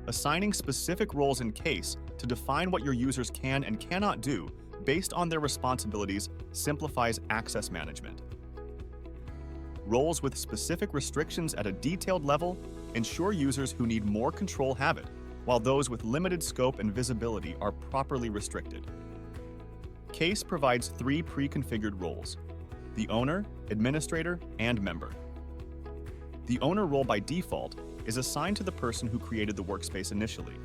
Assigning specific roles in Qase to define what your users can and cannot do based on their responsibilities simplifies access management. Roles with specific restrictions at a detailed level ensure users who need more control have it, while those with limited scope and visibility are properly restricted. Qase provides 3 pre-configured roles: the owner, administrator, and member. The owner role by default is assigned to the person who created the workspace initially.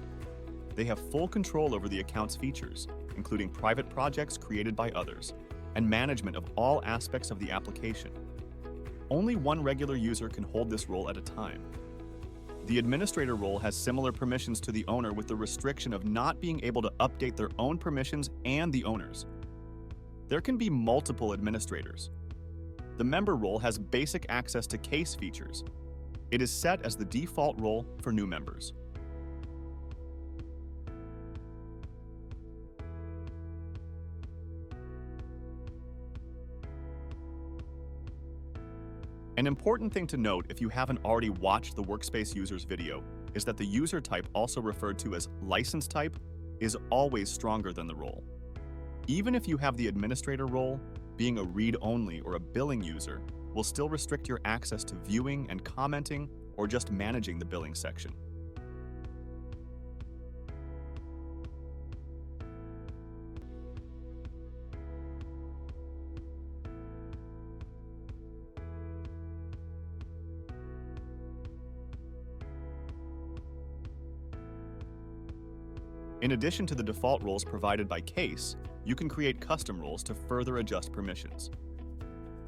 They have full control over the account's features, including private projects created by others, and management of all aspects of the application. Only one regular user can hold this role at a time. The administrator role has similar permissions to the owner with the restriction of not being able to update their own permissions and the owner's. There can be multiple administrators. The member role has basic access to Qase features. It is set as the default role for new members. An important thing to note if you haven't already watched the Workspace users video is that the user type, also referred to as license type, is always stronger than the role. Even if you have the administrator role, being a read-only or a billing user will still restrict your access to viewing and commenting or just managing the billing section. In addition to the default roles provided by Qase, you can create custom roles to further adjust permissions.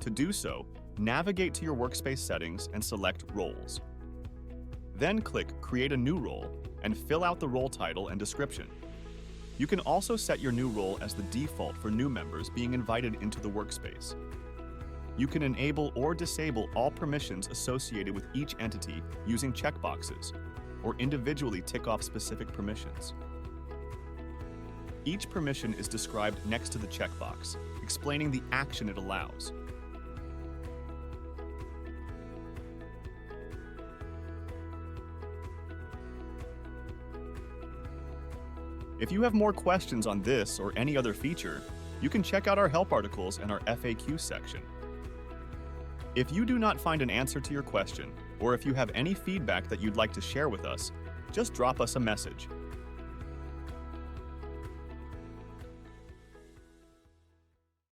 To do so, navigate to your Workspace settings and select Roles. Then click Create a new role and fill out the role title and description. You can also set your new role as the default for new members being invited into the Workspace. You can enable or disable all permissions associated with each entity using checkboxes, or individually tick off specific permissions. Each permission is described next to the checkbox, explaining the action it allows. If you have more questions on this or any other feature, you can check out our help articles in our FAQ section. If you do not find an answer to your question, or if you have any feedback that you'd like to share with us, just drop us a message.